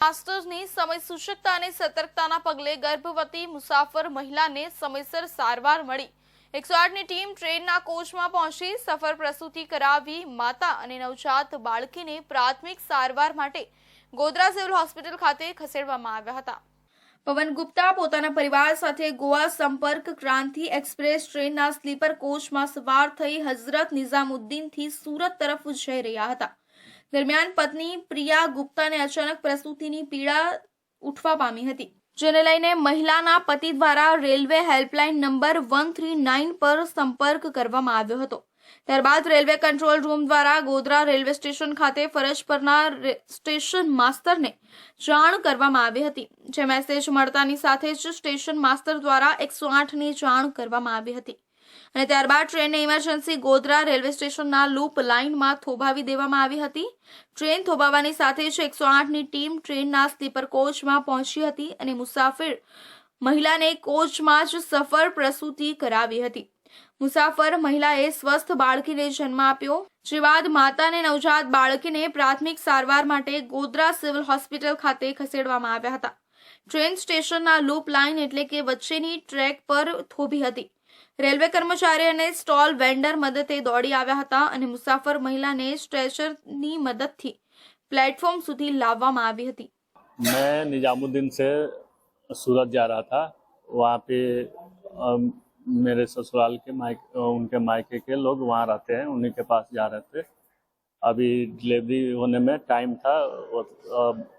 માસ્ટર્સની સમય સૂચકતા અને સતર્કતાના પગલે ગર્ભવતી મુસાફર મહિલાને સમયસર સારવાર મળી। 108ની ટીમ ટ્રેનના કોચમાં પહોંચી સફળ પ્રસૂતિ કરાવી માતા અને નવજાત બાળકીને પ્રાથમિક સારવાર માટે ગોધરા સિવિલ હોસ્પિટલ ખાતે ખસેડવામાં આવ્યા હતા। પવન ગુપ્તા પોતાના પરિવાર સાથે ગોવા સંપર્ક ક્રાંતિ એક્સપ્રેસ ટ્રેનના સ્લીપર કોચમાં સવાર થઈ હઝરત નિઝામુદ્દીનથી સુરત તરફ જઈ રહ્યા હતા। દરમિયાન પત્ની પ્રિયા ગુપ્તાને અચાનક પ્રસૂતિની પીડા ઉઠવા પામી હતી, જેને લઈને મહિલાના પતિ દ્વારા રેલવે હેલ્પલાઇન નંબર 139 પર સંપર્ક કરવામાં આવ્યો હતો। ત્યારબાદ રેલવે કંટ્રોલ રૂમ દ્વારા ગોધરા રેલવે સ્ટેશન ખાતે ફરજ પરના સ્ટેશન માસ્તરને જાણ કરવામાં આવી હતી, જે મેસેજ મળતાની સાથે જ સ્ટેશન માસ્તર દ્વારા 108ની જાણ કરવામાં આવી હતી અને ત્યારબાદ ટ્રેનને ઇમરજન્સી ગોધરા રેલવે સ્ટેશનના લૂપ લાઇનમાં થોભાવી દેવામાં આવી હતી। ટ્રેન થોભાવવાની સાથે જ 108ની ટીમ ટ્રેનના સ્લીપર કોચમાં પહોંચી હતી અને મુસાફિર મહિલાને કોચમાં જ સફળ પ્રસૂતિ કરાવી હતી। મુસાફર મહિલાએ સ્વસ્થ બાળકીને જન્મ આપ્યો, જે બાદ માતા અને નવજાત બાળકીને પ્રાથમિક સારવાર માટે ગોધરા સિવિલ હોસ્પિટલ ખાતે ખસેડવામાં આવ્યા હતા। ટ્રેન સ્ટેશનના લૂપ લાઇન એટલે કે વચ્ચેની ટ્રેક પર થોભી હતી। રેલવે કર્મચારી અને સ્ટોલ વેન્ડર મદદે દોડી આવ્યા હતા અને મુસાફર મહિલાને સ્ટ્રેચરની મદદથી પ્લેટફોર્મ સુધી લાવવામાં આવી હતી। मैं निजामुद्दीन से सूरत जा रहा था। वहाँ पे मेरे ससुराल के उनके मायके के लोग वहाँ रहते हैं, उन्हीं के पास जा रहे थे। अभी डिलीवरी होने में टाइम था,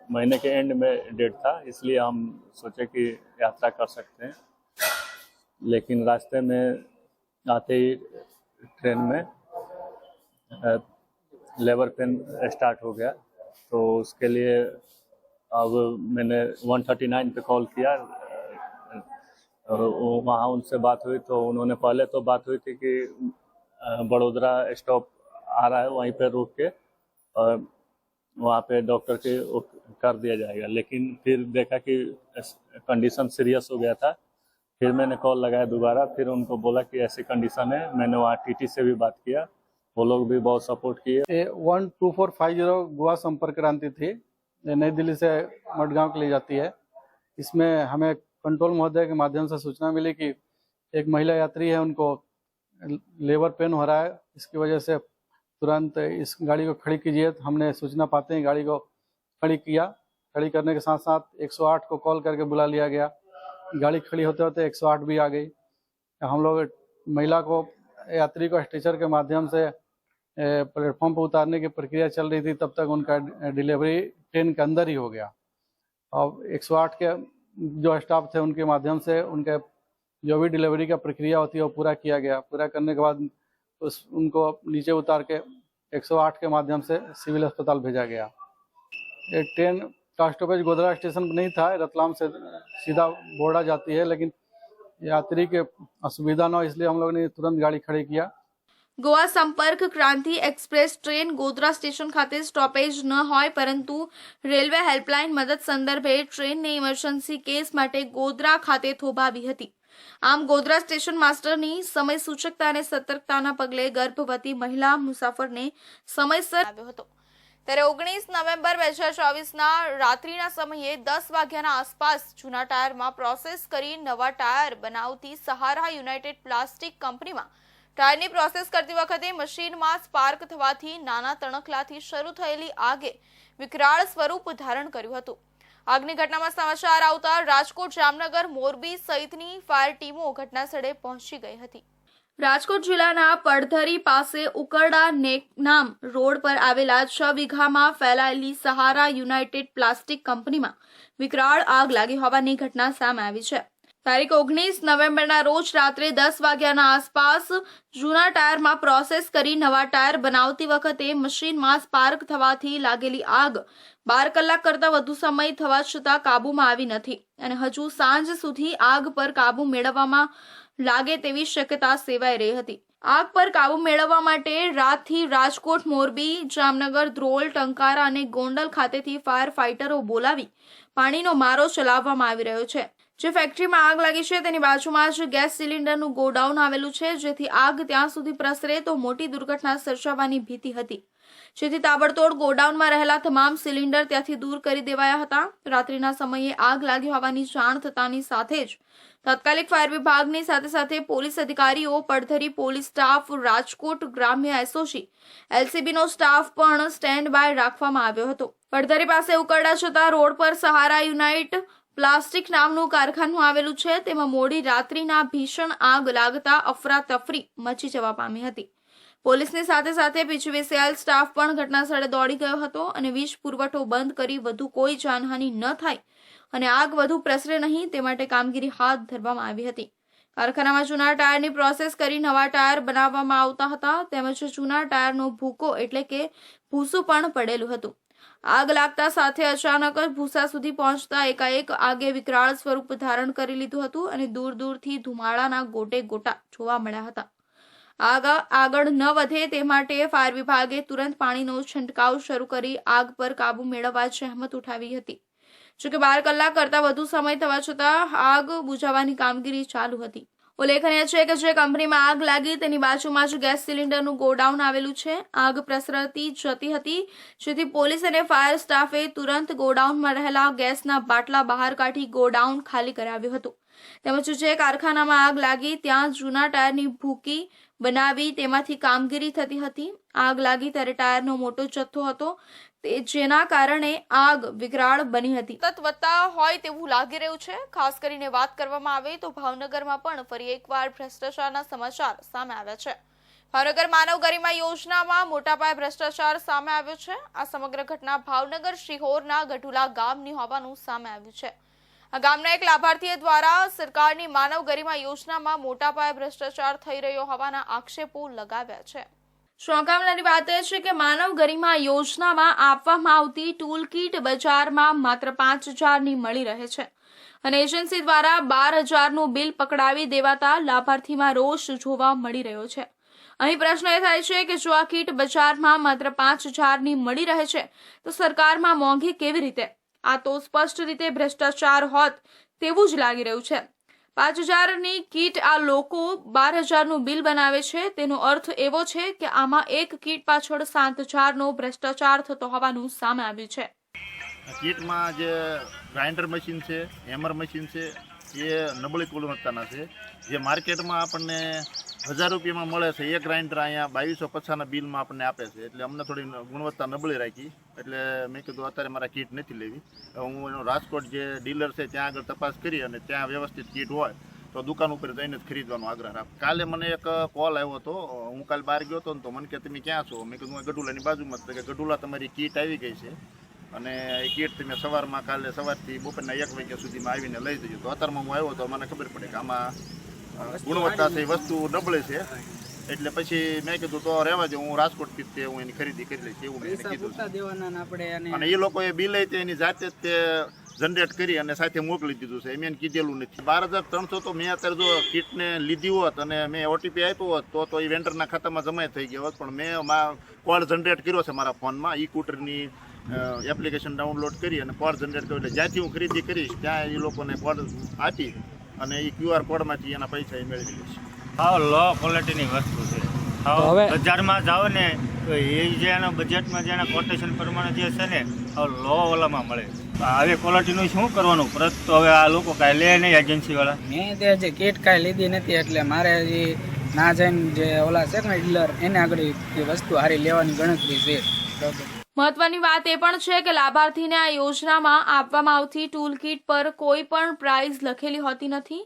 महीने के एंड में डेट था, इसलिए हम सोचे कि यात्रा कर सकते हैं। लेकिन रास्ते में आते ही ट्रेन में लेबर पेन स्टार्ट हो गया, तो उसके लिए अब मैंने 139 पे कॉल किया और वहाँ उनसे बात हुई तो उन्होंने पहले तो बात हुई थी कि बड़ोदरा स्टॉप आ रहा है, वहीं पे रुक के और वहाँ पे डॉक्टर के कर दिया जाएगा। लेकिन फिर देखा कि कंडीशन सीरियस हो गया था, फिर मैंने कॉल लगाया दोबारा, फिर उनको बोला कि ऐसी कंडीशन है। मैंने वहाँ टीटी से भी बात किया, वो लोग भी बहुत सपोर्ट किए। 12450 गोवा संपर्क क्रांति थी, नई दिल्ली से मडगांव के लिए जाती है। इसमें हमें कंट्रोल महोदय के माध्यम से सूचना मिली कि एक महिला यात्री है, उनको लेबर पेन हो रहा है, इसकी वजह से तुरंत इस गाड़ी को खड़ी कीजिए। तो हमने सूचना पाते ही गाड़ी को खड़ी किया। खड़ी करने के साथ साथ 108 को कॉल करके बुला लिया गया। गाड़ी खड़ी होते होते 108 भी आ गई। हम लोग महिला को, यात्री को स्ट्रेचर के माध्यम से प्लेटफॉर्म पर उतारने की प्रक्रिया चल रही थी, तब तक उनका डिलीवरी ट्रेन के अंदर ही हो गया। और 108 के जो स्टाफ थे उनके माध्यम से उनके जो भी डिलीवरी का प्रक्रिया होती है वो पूरा किया गया। पूरा करने के बाद उनको नीचे उतार के 108 के माध्यम से सिविल अस्पताल भेजा गया। ये ट्रेन का स्टॉपेज गोधरा स्टेशन पर नहीं था, रतलाम से सीधा बोर्डा जाती है, लेकिन यात्री के असुविधा न हो इसलिए हम लोग ने तुरंत गाड़ी खड़ी किया। गोवा संपर्क क्रांति एक्सप्रेस ट्रेन गोधरा स्टेशन खाते स्टॉपेज न होय, परंतु रेलवे हेल्पलाइन मदद संदर्भे ट्रेन ने इमरजन्सी केस माटे गोधरा खाते થોભાવી હતી। આમ ગોધરા સ્ટેશન માસ્ટરની સમય સૂચકતા અને સતર્કતાના પગલે ગર્ભવતી મહિલા મુસાફરને સમયસર આવ્યો હતો। ત્યારે 19 નવેમ્બર 2024ના રાત્રિના સમયે 10 વાગ્યાના આસપાસ જૂના ટાયરમાં પ્રોસેસ કરી નવા ટાયર બનાવતી સહારા યુનાઇટેડ પ્લાસ્ટિક કંપનીમાં ટાયરની પ્રોસેસ કરતી વખતે મશીનમાં સ્પાર્ક થવાથી નાના તણખલાથી શરૂ થયેલી આગે વિકરાળ સ્વરૂપ ધારણ કર્યું હતું। આગની ઘટનામાં સમાચાર આવતા રાજકોટ, જામનગર, મોરબી સહિતની ફાયર ટીમો ઘટનાસ્થળે પહોંચી ગઈ હતી। રાજકોટ જિલ્લાના પડધરી પાસે ઉકરડા નામ રોડ પર આવેલા 6 વીઘામાં ફેલાયેલી સહારા યુનાઇટેડ પ્લાસ્ટિક કંપનીમાં વિકરાળ આગ લાગી હોવાની ઘટના સામે આવી છે। તારીખ 19 નવેમ્બરના રોજ રાત્રે 10 વાગ્યાના આસપાસ જૂના ટાયરમાં પ્રોસેસ કરી નવા ટાયર બનાવતી વખતે મશીનમાં સ્પાર્ક થવાથી લાગેલી આગ 12 કલાક કરતા વધુ સમય થવા છતાં કાબૂમાં આવી નથી અને હજુ સાંજ સુધી આગ પર કાબૂ મેળવવામાં લાગે તેવી શક્યતા સેવાઈ રહી હતી। આગ પર કાબૂ મેળવવા માટે રાતથી રાજકોટ, મોરબી, જામનગર, ધ્રોલ, ટંકારા અને ગોંડલ ખાતેથી ફાયર ફાઇટરો બોલાવી પાણીનો મારો ચલાવવામાં આવી રહ્યો છે। જે ફેક્ટરીમાં આગ લાગી છે તેની બાજુમાં જ ગેસ સિલિન્ડરનું ગોડાઉન આવેલું છે, જેથી આગ ત્યાં સુધી પ્રસરે તો મોટી દુર્ઘટના સર્જાવાની ભીતિ હતી। જેથી તાબડતોડ ગોડાઉનમાં રહેલા તમામ સિલિન્ડર ત્યાંથી દૂર કરી દેવાયા હતા. રાત્રિના સમયે આગ લાગી હોવાની જાણ થતાની સાથે જ તાત્કાલિક ફાયર વિભાગની સાથે પોલીસ અધિકારીઓ, પડધરી પોલીસ સ્ટાફ, રાજકોટ ગ્રામ્ય એસઓજી, એલસીબીનો સ્ટાફ પણ સ્ટેન્ડ બાય રાખવામાં આવ્યો હતો. પડધરી પાસે ઉકરડા જતા રોડ પર સહારા યુનાઇટ પ્લાસ્ટિક નામનું કારખાનું આવેલું છે. તેમાં મોડી રાત્રિના ભીષણ આગ લાગતા અફરાતફરી મચી જવા પામી હતી. પોલીસની સાથે પીજીવીસીએલ સ્ટાફ પણ ઘટના સ્થળે દોડી ગયો હતો અને વીજ પુરવઠો બંધ કરી વધુ કોઈ જાનહાનિ ન થાય અને આગ વધુ પ્રસરે નહીં તે માટે કામગીરી હાથ ધરવામાં આવી હતી. કારખાનામાં જૂના ટાયરની પ્રોસેસ કરી નવા ટાયર બનાવવામાં આવતા હતા, તેમજ જૂના ટાયરનો ભૂકો એટલે કે ભૂસું પણ પડેલું હતું. આગ લાગતા સાથે અચાનક જ ભૂસા સુધી પહોંચતા એકાએક આગે વિકરાળ સ્વરૂપ ધારણ કરી લીધું હતું અને દૂરથી ધુમાડાના ગોટે ગોટા જોવા મળ્યા હતા. આગ આગળ ન વધે તે માટે ફાયર વિભાગે તુરંત પાણીનો છંટકાવ શરૂ કરી આગ પર કાબુ મેળવવા જહેમત ઉઠાવી હતી. જોકે 12 કલાક કરતા વધુ સમય થવા છતાં આગ બુઝાવવાની કામગીરી ચાલુ હતી. ઉલ્લેખનીય છે કે જે કંપનીમાં આગ લાગી તેની બાજુમાં જ ગેસ સિલિન્ડરનું ગોડાઉન આવેલું છે. આગ પ્રસરતી જતી હતી, જેથી પોલીસ અને ફાયર સ્ટાફે તુરંત ગોડાઉનમાં રહેલા ગેસના બાટલા બહાર કાઢી ગોડાઉન ખાલી કરાવ્યું હતું. તેમજ જે કારખાનામાં આગ લાગી ત્યાં જૂના ટાયરની ભૂકી બનાવી તેમાંથી કામગીરી થતી હતી. આગ લાગી ત્યારે ટાયરનો મોટો જથ્થો હતો, જેના કારણે આગ વિકરાળ બની હતી. સતત વધતા હોય તેવું લાગી રહ્યું છે. ખાસ કરીને વાત કરવામાં આવે તો ભાવનગરમાં પણ ફરી એકવાર ભ્રષ્ટાચારના સમાચાર સામે આવ્યા છે. ભાવનગર માનવ ગરિમા યોજનામાં મોટા પાયે ભ્રષ્ટાચાર સામે આવ્યો છે. આ સમગ્ર ઘટના ભાવનગર શિહોરના ગઢુલા ગામની હોવાનું સામે આવ્યું છે. આ ગામના એક લાભાર્થી દ્વારા સરકારની માનવ ગરિમા યોજનામાં મોટા પાયે ભ્રષ્ટાચાર થઈ રહ્યો હોવાના આક્ષેપો લગાવ્યા છે. ચોંકાવનારી વાત એ છે કે માનવ ગરિમા યોજનામાં આપવામાં આવતી ટૂલ કીટ બજારમાં માત્ર 5,000ની મળી રહે છે અને એજન્સી દ્વારા 12,000નું બિલ પકડાવી દેવાતા લાભાર્થીમાં રોષ જોવા મળી રહ્યો છે. અહીં પ્રશ્ન એ થાય છે કે જો આ કીટ બજારમાં માત્ર 5,000ની મળી રહે છે તો સરકારમાં મોંઘી કેવી રીતે? આ તો સ્પષ્ટ રીતે ભ્રષ્ટાચાર હોત તેવું જ લાગી રહ્યું છે. 5,000ની કીટ આ લોકો 12,000નું બિલ બનાવે છે. તેનો અર્થ એવો છે કે આમાં એક કીટ પાછળ 7,000નો ભ્રષ્ટાચાર થતો હોવાનું સામે આવ્યું છે. કીટમાં જે ગ્રાઇન્ડર મશીન છે, હેમર મશીન છે, એ નબળી ગુણવત્તાના છે. જે માર્કેટમાં આપણને 1,000 રૂપિયામાં મળે છે એ ગ્રાઇન્ડર અહીંયા 2,250ના બિલમાં આપણને આપે છે. એટલે અમને થોડી ગુણવત્તા નબળી રાખી, એટલે મેં કીધું અત્યારે મારા કીટ નથી લેવી. હું એનો રાજકોટ જે ડીલર છે ત્યાં આગળ તપાસ કરી અને ત્યાં વ્યવસ્થિત કીટ હોય તો દુકાન ઉપર જઈને જ ખરીદવાનો આગ્રહ રાખો. કાલે મને એક કોલ આવ્યો હતો, હું કાલે બહાર ગયો હતો ને તો મને કે તમે ક્યાં છો? મેં કીધું ગઢુલાની બાજુમાં. તો કે ગઢુલા તમારી કીટ આવી ગઈ છે અને એ કીટ તમે સવારમાં કાલે સવારથી બપોરના 1 વાગ્યા સુધીમાં આવીને લઈ જજો. તો અત્યારમાં હું આવ્યો તો મને ખબર પડે કે આમાં ગુણવત્તા છે, વસ્તુ નબળી છે. એટલે પછી મેં કીધું તો રહેવા દે, હું રાજકોટથી જ હું એની ખરીદી કરી લઈશ એવું મેં કીધું. અને એ લોકોએ બિલ એની જાતે જ તે જનરેટ કરી અને સાથે મોકલી દીધું છે. એમ કીધેલું નથી. 12,300 તો મેં અત્યારે જો કીટને લીધી હોત અને મેં ઓટીપી આપ્યો હોત તો એ વેન્ડરના ખાતામાં જમા થઈ ગયો હોત. પણ મેં કોડ જનરેટ કર્યો છે મારા ફોનમાં, ઈ સ્કૂટરની એપ્લિકેશન ડાઉનલોડ કરી અને કોડ જનરેટ કર્યો. એટલે જ્યાંથી હું ખરીદી કરીશ ત્યાં એ લોકોને કોડ આપી અને એ QR કોડમાંથી એના પૈસા મેળવી લઈશ. હાવ લો ક્વોલિટીની વસ્તુ છે. હવે બજારમાં જાઓ ને તો એ જે એના બજેટમાં જે એના કોટેશન પ્રમાણે જે છે ને હાવ લો ઓલામાં મળે. આવી ક્વોલિટીનું શું કરવાનું? પરત તો હવે આ લોકો કાંઈ લે નહીં એજન્સીવાળા. મેં તે જે કીટ કાંઈ લીધી નથી એટલે મારે જે ના જઈને જે ઓલા છે ને ડીલર એને આગળ એ વસ્તુ હારી લેવાની ગણતરી છે. મહત્વની વાત એ પણ છે કે લાભાર્થીને આ યોજનામાં આપવામાં આવતી ટૂલ કીટ પર કોઈ પણ પ્રાઇઝ લખેલી હોતી નથી.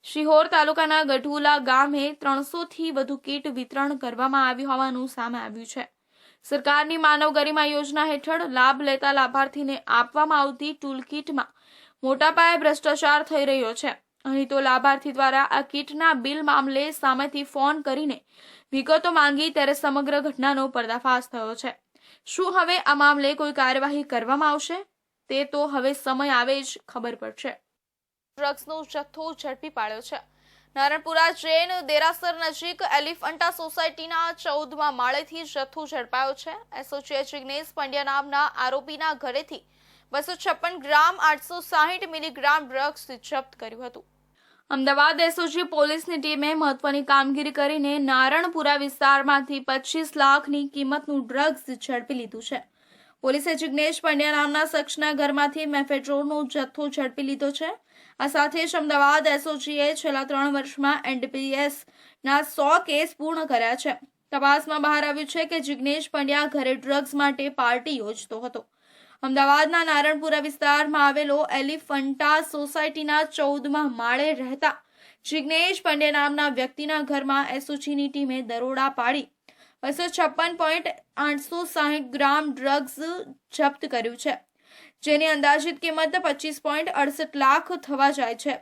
શિહોર તાલુકાના ગઢુલા ગામે 300થી વધુ કીટ વિતરણ કરવામાં આવી હોવાનું સામે આવ્યું છે. સરકારની માનવ ગરિમા યોજના હેઠળ લાભ લેતા લાભાર્થીને આપવામાં આવતી ટૂલ કીટમાં મોટા પાયે ભ્રષ્ટાચાર થઈ રહ્યો છે. અહીં તો લાભાર્થી દ્વારા આ કીટના બિલ મામલે સામેથી ફોન કરીને વિગતો માંગી ત્યારે સમગ્ર ઘટનાનો પર્દાફાશ થયો છે. શું હવે આ મામલે કોઈ કાર્યવાહી કરવામાં આવશે? તે તો હવે સમય આવે જ ખબર પડશે. ડ્રગ્સનો જથ્થો ઝડપી પાડ્યો છે. નારણપુરા જૈન દેરાસર નજીક એલિફન્ટા સોસાયટીના 14મા માળેથી જથ્થો ઝડપાયો છે. એસોસિએટ જિગ્નેશ પંડ્યા નામના આરોપીના ઘરેથી 256 ગ્રામ 860 મિલીગ્રામ ડ્રગ્સ જપ્ત કર્યું હતું. અમદાવાદ એસઓજી પોલીસની ટીમે મહત્વની કામગીરી કરીને નારણપુરા વિસ્તારમાંથી 25 લાખની કિંમતનું ડ્રગ્સ ઝડપી લીધું છે. પોલીસે જિગ્નેશ પંડ્યા નામના શખ્સના ઘરમાંથી મેફેડ્રોનનો જથ્થો ઝડપી લીધો છે. આ સાથે જ અમદાવાદ એસઓજીએ છેલ્લા 3 વર્ષમાં એનડીપીએસના 100 કેસ પૂર્ણ કર્યા છે. તપાસમાં બહાર આવ્યું છે કે જિગ્નેશ પંડ્યા ઘરે ડ્રગ્સ માટે પાર્ટી યોજતો હતો. અમદાવાદના નારણપુરા વિસ્તારમાં આવેલો એલિફન્ટા સોસાયટીના 14મા માળે રહેતા જિગ્નેશ પંડ્યા નામના વ્યક્તિના ઘરમાં એસઓજીની ટીમે દરોડા પાડી 256.860 ગ્રામ ડ્રગ્સ જપ્ત કર્યું છે, જેની અંદાજિત કિંમત 25.68 લાખ થવા જાય છે.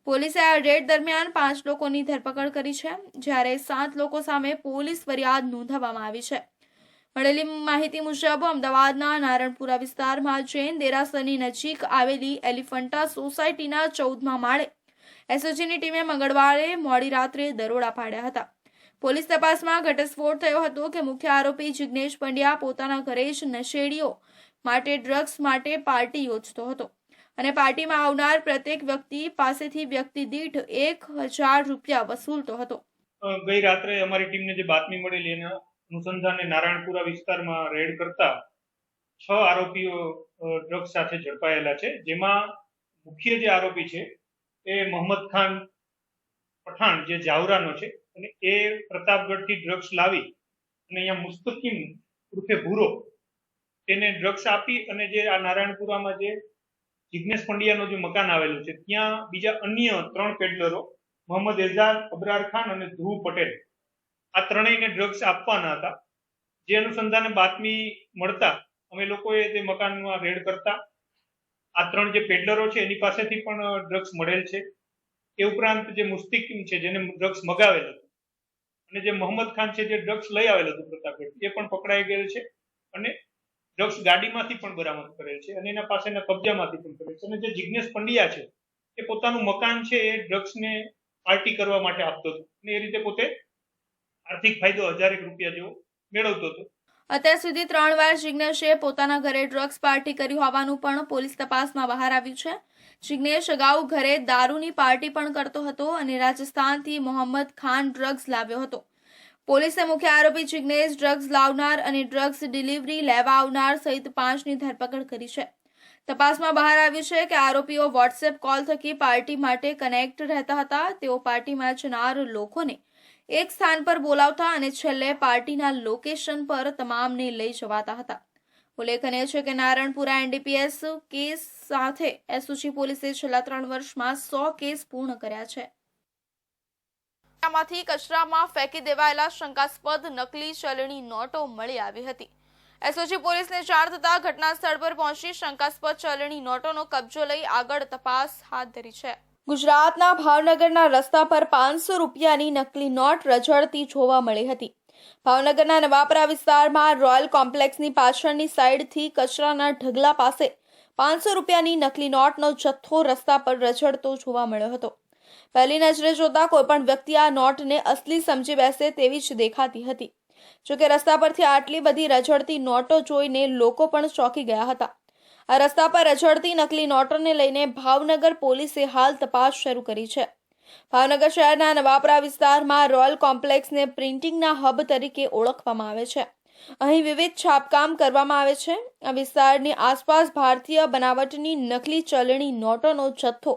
પોલીસે આ રેડ દરમિયાન 5 લોકોની ધરપકડ કરી છે, જ્યારે 7 લોકો સામે પોલીસ ફરિયાદ નોંધાવવામાં આવી છે. મળેલી માહિતી મુજબ અમદાવાદના નારણપુરા વિસ્તારમાં જૈન દેરાસરની નજીક આવેલી એલિફન્ટા સોસાયટીના 14મા માળે એસઓજીની ટીમે મંગળવારે મોડી રાત્રે દરોડા પાડ્યા હતા. પોલીસ તપાસમાં ઘટસ્ફોટ થયો હતો કે મુખ્ય આરોપી જિગ્નેશ પંડ્યા પોતાના ઘરે જ નશેડીઓ માટે ડ્રગ્સ માટે પાર્ટી યોજતો હતો અને પાર્ટીમાં આવનાર પ્રત્યેક વ્યક્તિ પાસેથી વ્યક્તિ દીઠ 1000 રૂપિયા વસૂલતો હતો. ગઈ રાત્રે અમારી ટીમને જે બાતમી મળેલી એના અનુસંધાને નારાયણપુરા વિસ્તારમાં રેડ કરતા 6 આરોપીઓ ડ્રગ્સ સાથે ઝડપાયેલા છે, જેમાં મુખ્ય જે આરોપી છે એ મોહમ્મદ ખાન પઠાણ જે જાવરાનો છે અને એ પ્રતાપગઢથી ડ્રગ્સ લાવી અને અહીંયા મુસ્તકીમ ઉર્ફે ભૂરો તેને ડ્રગ્સ આપી અને જે આ નારાયણપુરામાં જે જિગ્નેશ પંડ્યાનું જે મકાન આવેલું છે ત્યાં બીજા અન્ય 3 પેડલરો મોહમ્મદ એઝાદ, અબરાર ખાન અને ધ્રુવ પટેલ આ ત્રણેયને ડ્રગ્સ આપવાના હતા. જે અનુસંધાને બાતમી મળતા અમે લોકોએ તે મકાનમાં રેડ કરતા આ 3 જે પેડલરો છે એની પાસેથી પણ ડ્રગ્સ મળેલ છે. એ ઉપરાંત જે મુસ્તકીમ છે જેને ડ્રગ્સ મગાવેલ હતું અને જે મોહમ્મદ ખાન છે જે ડ્રગ્સ લઈ આવેલ હતું પ્રતાપગઢ, એ પણ પકડાઈ ગયેલ છે અને ડ્રગ્સ ગાડીમાંથી પણ બરામદ કરેલ છે અને એના પાસેના કબજામાંથી પણ કરેલ છે. અને જે જિગ્નેશ પંડ્યા છે એ પોતાનું મકાન છે એ ડ્રગ્સને પાર્ટી કરવા માટે આપતો હતો અને એ રીતે પોતે આર્થિક ફાયદો 1000 રૂપિયા જેવો મેળવતો હતો. અત્યાર સુધી 3 વાર જિગ્નેશે પોતાના ઘરે ડ્રગ્સ પાર્ટી કરી હોવાનું પણ પોલીસ તપાસમાં બહાર આવ્યું છે. જિગ્નેશ અગાઉ ઘરે દારૂની પાર્ટી પણ કરતો હતો અને રાજસ્થાનથી મોહમ્મદ ખાન ડ્રગ્સ લાવ્યો હતો. પોલીસે મુખ્ય આરોપી જિગ્નેશ, ડ્રગ્સ લાવનાર અને ડ્રગ્સ ડિલિવરી લેવા આવનાર સહિત 5ની ધરપકડ કરી છે. તપાસમાં બહાર આવ્યું છે કે આરોપીઓ વોટ્સએપ કોલ થકી પાર્ટી માટે કનેક્ટ રહેતા હતા. તેઓ પાર્ટીમાં જનાર લોકોને એક સ્થાન પર બોલાવતા અને છેલ્લે પાર્ટીના લોકેશન પર તમામને લઈ જવાતા હતા. ઉલ્લેખનીય છે કે નારણપુરા એનડીપીએસ કેસ સાથે એસઓજી પોલીસે છેલ્લા 3 વર્ષમાં 100 કેસ પૂર્ણ કર્યા છે. માંથી કચરામાં ફેંકી દેવાયેલા શંકાસ્પદ નકલી ચલણી નોટો મળી આવી હતી. એસઓજી પોલીસને જાણ થતાં ઘટના સ્થળ પર પહોંચી શંકાસ્પદ ચલણી નોટોનો કબજો લઈ આગળ તપાસ હાથ ધરી છે. ગુજરાતના ભાવનગરના રસ્તા પર 500 રૂપિયાની નકલી નોટ રઝળતી જોવા મળી હતી. ભાવનગરના નવાપરા વિસ્તારમાં રોયલ કોમ્પ્લેક્સની પાછળની સાઈડથી કચરાના ઢગલા પાસે 500 રૂપિયાની નકલી નોટનો જથ્થો રસ્તા પર રઝળતો જોવા મળ્યો હતો. પહેલી નજરે જોતા કોઈપણ વ્યક્તિ આ નોટને અસલી સમજી બેસે તેવી જ દેખાતી હતી. જોકે રસ્તા પરથી આટલી બધી રઝળતી નોટો જોઈને લોકો પણ ચોંકી ગયા હતા. આ રસ્તા પર રઝળતી નકલી નોટોને લઈને ભાવનગર પોલીસે હાલ તપાસ શરૂ કરી છે. ભાવનગર શહેરના નવાપરા વિસ્તારમાં રોયલ કોમ્પ્લેક્સને પ્રિન્ટિંગના હબ તરીકે ઓળખવામાં આવે છે. અહીં વિવિધ છાપકામ કરવામાં આવે છે. આ વિસ્તારની આસપાસ ભારતીય બનાવટની નકલી ચલણી નોટોનો જથ્થો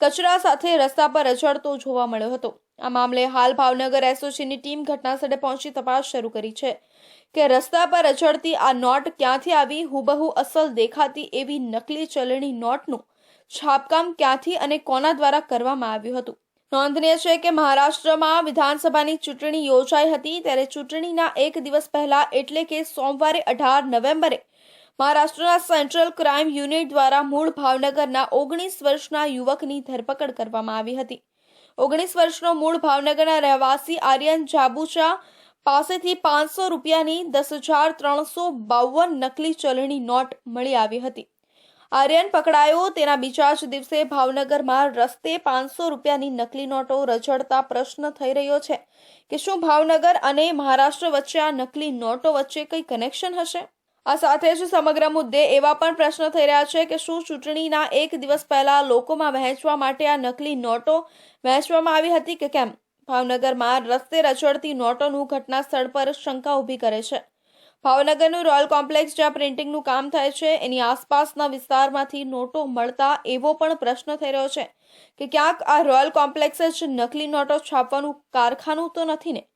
કચરા સાથે રસ્તા પર રઝળતો જોવા મળ્યો હતો. આ મામલે હાલ ભાવનગર એસઓજીની ટીમ ઘટનાસ્થળે પહોંચી તપાસ શરૂ કરી છે કે રસ્તા પર રઝળતી આ નોટ ક્યાંથી આવી, હુબહુ અસલ દેખાતી એવી નકલી ચલણી નોટનું છાપકામ ક્યાંથી અને કોના દ્વારા કરવામાં આવ્યું હતું. નોંધનીય છે કે મહારાષ્ટ્રમાં વિધાનસભાની ચૂંટણી યોજાઈ હતી, ત્યારે ચૂંટણીના 1 દિવસ પહેલા એટલે કે સોમવારે 18 નવેમ્બરે મહારાષ્ટ્રના સેન્ટ્રલ ક્રાઇમ યુનિટ દ્વારા મૂળ ભાવનગરના 19 વર્ષના યુવકની ધરપકડ કરવામાં આવી હતી. 19 વર્ષનો મૂળ ભાવનગરના રહેવાસી આર્યન જાબુચા પાસેથી 500 રૂપિયાની 10,352 નકલી ચલણી નોટ મળી આવી હતી. આર્યન પકડાયો તેના બીજા જ દિવસે ભાવનગરમાં રસ્તે 500 રૂપિયાની નકલી નોટો રઝળતા પ્રશ્ન થઈ રહ્યો છે કે શું ભાવનગર અને મહારાષ્ટ્ર વચ્ચે આ નકલી નોટો વચ્ચે કંઈ કનેક્શન હશે? આ સાથે જ સમગ્ર મુદ્દે એવા પણ પ્રશ્નો થઈ રહ્યા છે કે શું ચૂંટણીના એક દિવસ પહેલા લોકોમાં વહેંચવા માટે આ નકલી નોટો વહેંચવામાં આવી હતી કે કેમ? ભાવનગરમાં રસ્તે રચડતી નોટોનું ઘટના સ્થળ પર શંકા ઊભી કરે છે. ભાવનગરનું રોયલ કોમ્પ્લેક્સ જ્યાં પ્રિન્ટિંગનું કામ થાય છે એની આસપાસના વિસ્તારમાંથી નોટો મળતા એવો પણ પ્રશ્ન થઈ રહ્યો છે કે ક્યાંક આ રોયલ કોમ્પ્લેક્સ જ નકલી નોટો છાપવાનું કારખાનું તો નથી ને?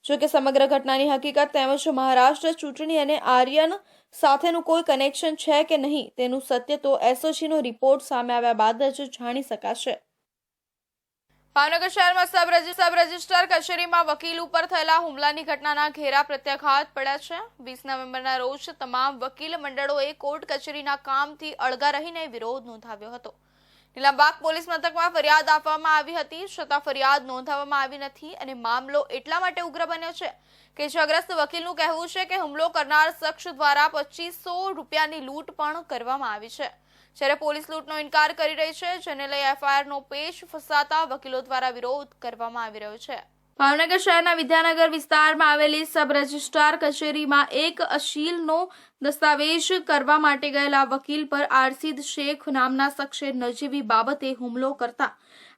જો કે સમગ્ર ઘટનાની હકીકત તેમજ મહારાષ્ટ્ર ચૂંટણી અને આર્યન સાથેનું કોઈ કનેક્શન છે કે નહીં તેનું સત્ય તો એસઓજીનો રિપોર્ટ સામે આવ્યા બાદ જ જાણી શકાશે. ભાવનગર શહેરમાં સબ રજિસ્ટ્રાર કચેરીમાં વકીલ ઉપર થયેલા હુમલાની ઘટનાના ઘેરા પ્રત્યાઘાત પડ્યા છે. 20 નવેમ્બરના રોજ તમામ વકીલ મંડળોએ કોર્ટ કચેરીના કામથી અળગા રહીને વિરોધ નોંધાવ્યો હતો. નીલમબાગ પોલીસ મથકમાં ફરિયાદ આપવામાં આવી હતી, છતાં ફરિયાદ નોંધાવવામાં આવી નથી અને મામલો એટલા માટે ઉગ્ર બન્યો છે કે ઇજાગ્રસ્ત વકીલનું કહેવું છે કે હુમલો કરનાર શખ્સ દ્વારા 2500 રૂપિયાની લૂંટ પણ કરવામાં આવી છે, જ્યારે પોલીસ લૂંટનો ઇનકાર કરી રહી છે, જેને લઈ એફઆઈઆરનો પેચ ફસાતા વકીલો દ્વારા વિરોધ કરવામાં આવી રહ્યો છે. ભાવનગર શહેરના વિદ્યાનગર વિસ્તારમાં આવેલી સબ રજિસ્ટ્રાર કચેરીમાં એક અશીલનો દસ્તાવેજ કરવા માટે ગયેલા વકીલ પર આરસીદ શેખ નામના શખ્સે નજીવી બાબતે હુમલો કરતા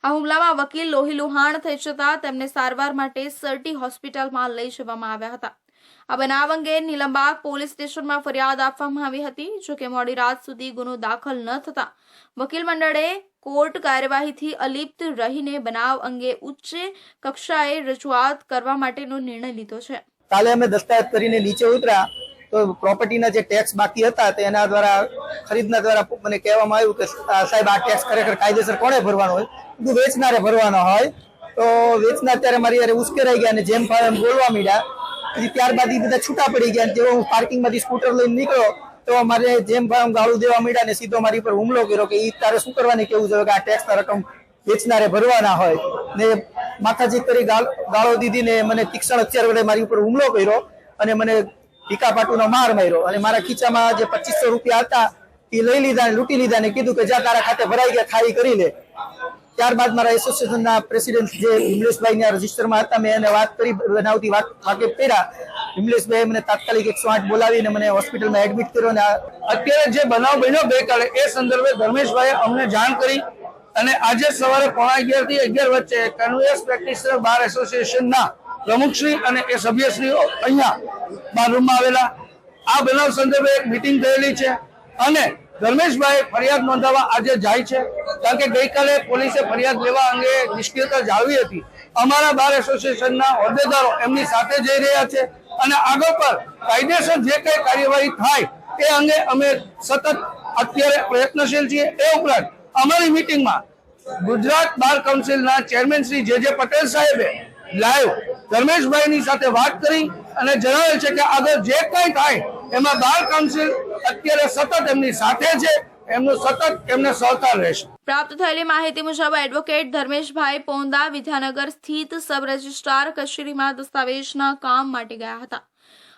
આ હુમલામાં વકીલ લોહીલુહાણ થઈ જતા તેમને સારવાર માટે સરટી હોસ્પિટલમાં લઈ જવામાં આવ્યા હતા. આ બનાવ અંગે નીલમબાગ પોલીસ સ્ટેશનમાં ફરિયાદ આપવામાં આવી હતી. જોકે મોડી રાત સુધી ગુનો દાખલ ન થતા વકીલ મંડળે કોર્ટ કાર્યવાહીથી અલિપ્ત રહીને બનાવ અંગે ઉચ્ચ કક્ષાએ રજૂઆત કરવા માટેનો નિર્ણય લીધો છે. કાલે અમે દસ્તાવેજ કરીને નીચે ઉતર્યા તો પ્રોપર્ટીના જે ટેક્સ બાકી હતા તેના દ્વારા ખરીદના દ્વારા મને કહેવામાં આવ્યું કે સાહેબ આ ટેક્સ ખરેખર કાયદેસર કોણે ભરવાનો હોય? બધું વેચનારે ભરવાનો હોય. તો વેચનાર ત્યારે મારી યારે ઉશ્કેરાઈ ગયા અને જેમ ફાવે એમ બોલવા માંડ્યા. પછી ત્યારબાદ એ બધા છૂટા પડી ગયા. જેવો હું પાર્કિંગમાંથી સ્કૂટર લઈને નીકળ્યો તો મારે જેમ ફાવે ગાળું દેવા માંડ્યા અને સીધો મારી પર હુમલો કર્યો કે ઈ તારે શું કરવાની કેવું જોઈએ કે આ ટેક્સના રકમ વેચનારે ભરવાના હોય ને માથાજી કરી ગાળો દીધી ને મને તીક્ષ્ણ હથિયાર વડે મારી ઉપર હુમલો કર્યો અને મને ટીકા પાટુનો માર માર્યો અને મારા ખીચામાં જે 2500 રૂપિયા હતા એ લઈ લીધા, લૂંટી લીધા ને કીધું કે જા તારા ખાતે ભરાઈ ગયા ખાલી કરી લે. ત્યારબાદ મારા એસોસિએશનના પ્રેસિડેન્ટ જે વિમલેશભાઈના રજીસ્ટરમાં હતા મેં એને વાત કરી, બનાવતી વાત વાકેફ કર્યા. વિમલેશભાઈ મને તાત્કાલિક 108 બોલાવીને મને હોસ્પિટલમાં એડમિટ કર્યો. અને અત્યારે જે બનાવ બન્યો ગઈકાલે એ સંદર્ભે ધર્મેશભાઈએ અમને જાણ કરી અને આજે સવારે 11:30 થી 11 વચ્ચે કન્વેન્સ પ્રેક્ટિશનર બાર એસોસિએશનના પ્રમુખશ્રી અને એ સભ્યશ્રીઓ અહીંયા બારરૂમમાં આવેલા. આ બનાવ સંદર્ભે એક મિટિંગ થયેલી છે અને ધર્મેશભાઈ ફરિયાદ નોંધાવવા આજે જાય છે, કારણ કે ગઈકાલે પોલીસે ફરિયાદ લેવા અંગે નિષ્ક્રિયતા જાળવી હતી. અમારા બાર એસોસિએશનના હોદ્દેદારો એમની સાથે જઈ રહ્યા છે અને આગળ પર કાયદેસર જે કઈ કાર્યવાહી થાય એ અંગે અમે સતત અત્યારે પ્રયત્નશીલ છીએ. એ ઉપરાંત અમારી મિટિંગમાં ગુજરાત બાર કાઉન્સિલના ચેરમેન શ્રી જે પટેલ સાહેબે લાઈવ ધર્મેશભાઈની સાથે વાત કરી અને જણાવેલ છે કે આગળ જે કંઈ થાય એમાં બાર કાઉન્સિલ અત્યારે સતત એમની સાથે છે, એમનું સતત એમને સહકાર રહેશે. પ્રાપ્ત થયેલી માહિતી મુજબ એડવોકેટ ધર્મેશભાઈ પોંદા વિદ્યાનગર સ્થિત સબ રજિસ્ટ્રાર કચેરીમાં દસ્તાવેજના કામ માટે ગયા હતા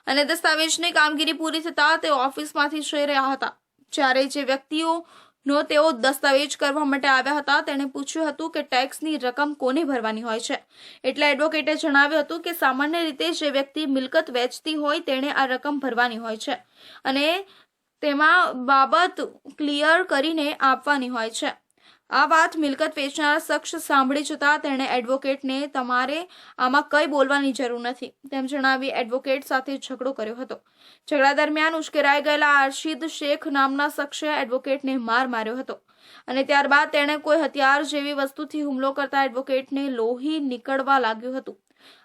અને દસ્તાવેજની કામગીરી પૂરી થતા તેઓ ઓફિસમાંથી જઈ રહ્યા હતા. જ્યારે જે વ્યક્તિઓનો તેઓ દસ્તાવેજ કરવા માટે આવ્યા હતા તેણે પૂછ્યું હતું કે ટેક્સની રકમ કોને ભરવાની હોય છે. એટલે એડવોકેટે જણાવ્યું હતું કે સામાન્ય રીતે જે વ્યક્તિ મિલકત વેચતી હોય તેણે આ રકમ ભરવાની હોય છે અને તેમાં બાબત ક્લિયર કરીને આપવાની હોય છે. આ વાત મિલકત વેચનાર શખ્સ સાંભળી જતા તેણે એડવોકેટને તમારે આમાં કંઈ બોલવાની જરૂર નથી તેમ જણાવી એડવોકેટ સાથે ઝઘડો કર્યો હતો. ઝઘડા દરમિયાન ઉશ્કેરાઈ ગયેલા આરશીદ શેખ નામના શખ્સે એડવોકેટને માર માર્યો હતો અને ત્યારબાદ તેણે કોઈ હથિયાર જેવી વસ્તુથી હુમલો કરતા એડવોકેટને લોહી નીકળવા લાગ્યું હતું.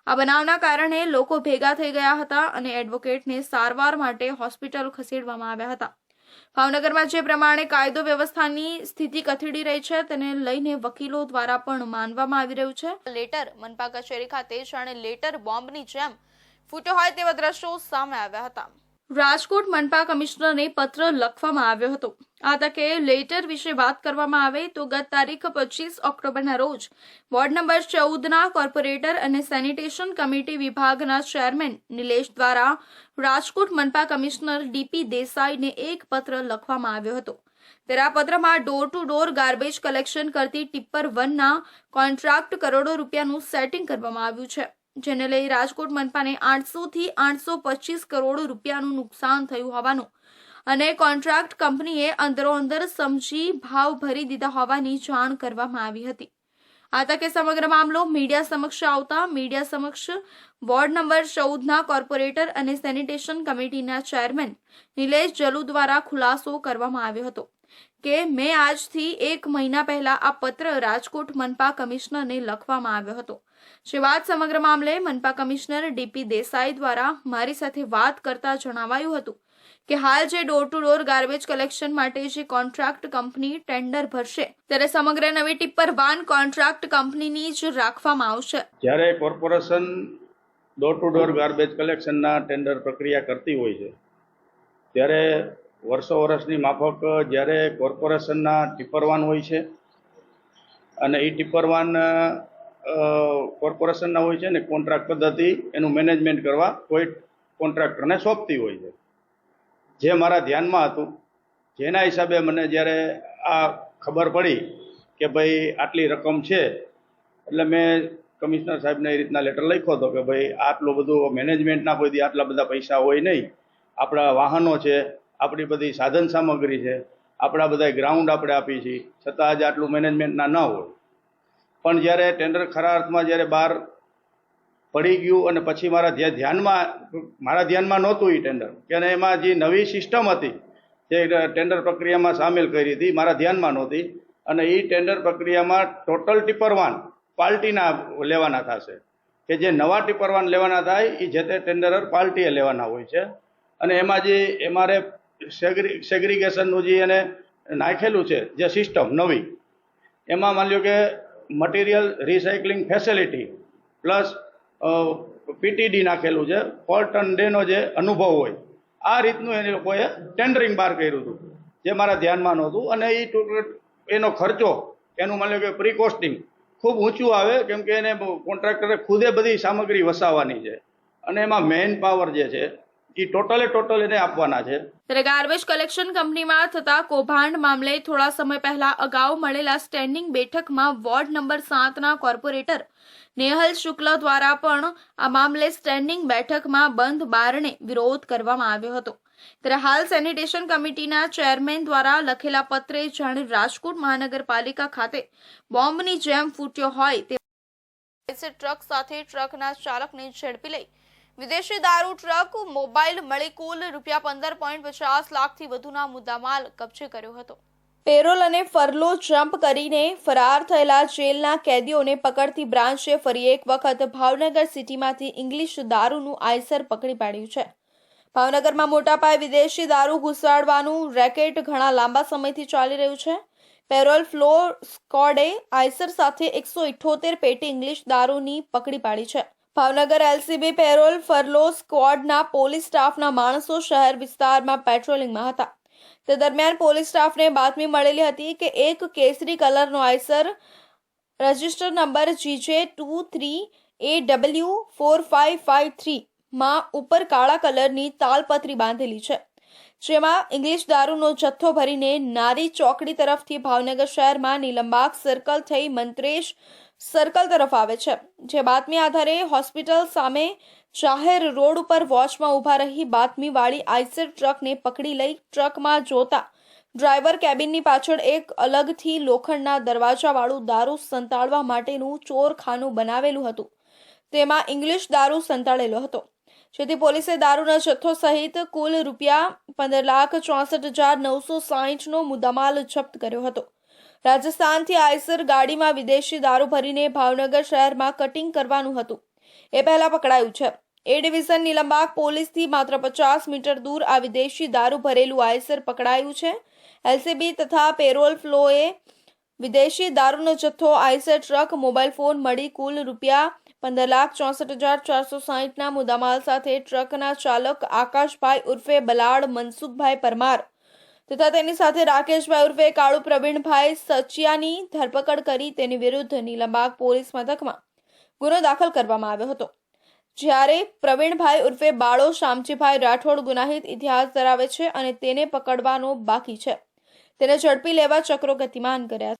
આ બનાવના કારણે લોકો ભેગા થઈ ગયા હતા અને એડવોકેટને સારવાર માટે હોસ્પિટલ ખસેડવામાં આવ્યા હતા. ભાવનગરમાં જે પ્રમાણે કાયદો વ્યવસ્થાની સ્થિતિ કથળી રહી છે તેને લઈને વકીલો દ્વારા પણ માનવામાં આવી રહ્યું છે. લેટર મનપા કચેરી ખાતે જાણે લેટર બોમ્બની જેમ ફૂટ્યો હોય તેવા દ્રશ્યો સામે આવ્યા હતા. રાજકોટ મનપા કમિશનરને પત્ર લખવામાં આવ્યો હતો. આ તકે લેટર વિશે વાત કરવામાં આવે તો ગત તારીખ 25 ઓક્ટોબરના રોજ વોર્ડ નંબર 14ના કોર્પોરેટર અને સેનિટેશન કમિટી વિભાગના ચેરમેન નિલેશ દ્વારા રાજકોટ મનપા કમિશનર ડીપી દેસાઈને એક પત્ર લખવામાં આવ્યો હતો. ત્યારે આ પત્રમાં door to door garbage collection કરતી ટિપ્પર 1ના કોન્ટ્રાક્ટ કરોડો રૂપિયાનું સેટિંગ કરવામાં આવ્યું છે, જેને લઈ રાજકોટ મનપાને 800 થી 825 કરોડ રૂપિયાનું નુકસાન થયું હોવાનું અને કોન્ટ્રાક્ટ કંપનીએ અંદરોઅંદર સમજી ભાવ ભરી દીધા હોવાની જાણ કરવામાં આવી હતી. આ તકે સમગ્ર મામલો મીડિયા સમક્ષ આવતા મીડિયા સમક્ષ વોર્ડ નંબર 14ના કોર્પોરેટર અને સેનિટેશન કમિટીના ચેરમેન નિલેશ જલુ દ્વારા ખુલાસો કરવામાં આવ્યો હતો કે મેં આજથી 1 મહિના પહેલા આ પત્ર રાજકોટ મનપા કમિશનરને લખવામાં આવ્યો હતો. જે વાત સમગ્ર મામલે મનપા કમિશનર ડીપી દેસાઈ દ્વારા મારી સાથે વાત કરતા જણાવાયું હતું કે હાલ જે door to door garbage collection માટે જે કોન્ટ્રાક્ટ કંપની ટેન્ડર ભરશે ત્યારે સમગ્ર નવી ટિપ્પર વાન કોન્ટ્રાક્ટ કંપનીની જ રાખવામાં આવશે. જ્યારે corporation door to door garbage કલેક્શનના ટેન્ડર પ્રક્રિયા કરતી હોય છે ત્યારે વર્ષોની માફક જ્યારે કોર્પોરેશનના ટિપ્પર વાન હોય છે અને એ ટિપ્પર વાન કોર્પોરેશનના હોય છે ને કોન્ટ્રાક્ટ પદ્ધતિ એનું મેનેજમેન્ટ કરવા કોઈ કોન્ટ્રાક્ટરને સોંપતી હોય છે. જે મારા ધ્યાનમાં હતું જેના હિસાબે મને જ્યારે આ ખબર પડી કે ભાઈ આટલી રકમ છે એટલે મેં કમિશનર સાહેબને એ રીતના લેટર લખ્યો હતો કે ભાઈ આટલું બધું મેનેજમેન્ટના કોઈ આટલા બધા પૈસા હોય નહીં, આપણા વાહનો છે, આપણી બધી સાધન સામગ્રી છે, આપણા બધા ગ્રાઉન્ડ આપણે આપીએ છીએ, છતાં આજે આટલું મેનેજમેન્ટના ન હોય. પણ જ્યારે ટેન્ડર ખરા અર્થમાં જ્યારે બહાર પડી ગયું અને પછી મારા ધ્યાનમાં નહોતું એ ટેન્ડર કે એમાં જે નવી સિસ્ટમ હતી જે ટેન્ડર પ્રક્રિયામાં સામેલ કરી હતી મારા ધ્યાનમાં નહોતી અને એ ટેન્ડર પ્રક્રિયામાં ટોટલ ટિપ્પરવાન પાર્ટીના લેવાના થશે કે જે નવા ટિપ્પરવાન લેવાના થાય એ જે તે ટેન્ડરર પાર્ટીએ લેવાના હોય છે. અને એમાં જે અમારે સેગ્રીગેશનનું જે એને નાખેલું છે જે સિસ્ટમ નવી એમાં માની લો કે મટીરિયલ રિસાયકલિંગ ફેસિલિટી પ્લસ પીટીડી નાખેલું છે, પર ટન ડેનો જે અનુભવ હોય આ રીતનું એને લોકોએ ટેન્ડરિંગ બહાર કર્યું હતું જે મારા ધ્યાનમાં નહોતું. અને એનો ખર્ચો એનું માની લો કે પ્રી કોસ્ટિંગ ખૂબ ઊંચું આવે કેમ કે એને કોન્ટ્રાક્ટરે ખુદે બધી સામગ્રી વસાવવાની છે અને એમાં મેન પાવર જે છે એ ટોટલ એને આપવાના છે. ત્યારે ગાર્બેજ કલેક્શન કંપનીમાં થતા કૌભાંડ મામલે થોડા સમય પહેલા અગાઉ મળેલા સ્ટેન્ડિંગ બેઠકમાં વોર્ડ નંબર 7ના કોર્પોરેટર નેહલ શુક્લ દ્વારા પણ આ મામલે સ્ટેન્ડિંગ બેઠકમાં બંધ બારણે વિરોધ કરવામાં આવ્યો હતો. ત્યારે હાલ સેનિટેશન કમિટીના ચેરમેન દ્વારા લખેલા પત્રે જાણે રાજકોટ મહાનગરપાલિકા ખાતે બોમ્બની જેમ ફૂટ્યો હોય તે ટ્રક સાથે ટ્રકના ચાલકને ઝડપી લઈ વિદેશી દારૂ ટ્રક મોબાઈલ મળી કુલ ₹15.50 લાખથી વધુના મુદ્દામાલ કબજે કર્યો હતો. પેરોલ અને ફરલો જમ્પ કરીને ફરાર થયેલા જેલના કેદીઓને પકડતી બ્રાન્ચે ફરી એક વખત ભાવનગર સિટીમાંથી ઇંગ્લિશ દારૂનું આઈસર પકડી પાડ્યું છે. ભાવનગરમાં મોટા પાયે વિદેશી દારૂ ઘુસાડવાનું રેકેટ ઘણા લાંબા સમયથી ચાલી રહ્યું છે. પેરોલ ફ્લો સ્કોડે આઈસર સાથે 178 પેટી ઇંગ્લિશ દારૂની પકડી પાડી છે. ભાવનગર એલસીબી પેરોલ ફરલો સ્ક્વોડના પોલીસ સ્ટાફના માણસો શહેર વિસ્તારમાં પેટ્રોલિંગમાં હતા. તે દરમિયાન પોલીસ સ્ટાફને બાતમી મળેલી હતી કે એક કેસરી કલરનો આઈસર રજિસ્ટર નંબર GJ23AW4553 માં ઉપર કાળા કલરની તાલપત્રી બાંધેલી છે જેમાં ઇંગ્લિશ દારૂનો જથ્થો ભરીને નારી ચોકડી તરફથી ભાવનગર શહેરમાં નીલમબાગ સર્કલ થઈ મંત્રેશ સર્કલ તરફ આવે છે. જે બાતમી આધારે હોસ્પિટલ સામે જાહેર રોડ ઉપર વોચમાં ઊભા રહી બાતમીવાળી આઈસર ટ્રકને પકડી લઈ ટ્રકમાં જોતા ડ્રાઈવર કેબિનની પાછળ એક અલગથી લોખંડના દરવાજાવાળું દારૂ સંતાડવા માટેનું ચોરખાનું બનાવેલું હતું. તેમાં ઇંગ્લિશ દારૂ સંતાડેલો હતો જેથી પોલીસે દારૂના જથ્થો સહિત કુલ ₹15,64,960નો મુદ્દામાલ જપ્ત કર્યો હતો. રાજસ્થાનથી આઈસર ગાડીમાં વિદેશી દારૂ ભરીને ભાવનગર શહેરમાં કટિંગ કરવાનું હતું એ પહેલા પકડાયું છે. એ ડિવિઝન નીલમબાગ પોલીસથી માત્ર 50 મીટર દૂર આ વિદેશી દારૂ ભરેલું આઈસર પકડાયું છે. એલસીબી તથા પેરોલ ફ્લોએ વિદેશી દારૂનો જથ્થો, આઈસર ટ્રક, મોબાઈલ ફોન મળી કુલ ₹15,64,460ના મુદ્દામાલ સાથે ટ્રકના ચાલક આકાશભાઈ ઉર્ફે બલાડ મનસુખભાઈ પરમાર તથા તેની સાથે રાકેશભાઈ ઉર્ફે કાળુ પ્રવીણભાઈ સચિયાની ધરપકડ કરી તેની વિરુદ્ધ નીલમબાગ પોલીસ મથકમાં ગુનો દાખલ કરવામાં આવ્યો હતો. જ્યારે પ્રવીણભાઈ ઉર્ફે બાળો શામજીભાઈ રાઠોડ ગુનાહિત ઇતિહાસ ધરાવે છે અને તેને પકડવાનો બાકી છે. તેને ઝડપી લેવા ચક્રો ગતિમાન કર્યા.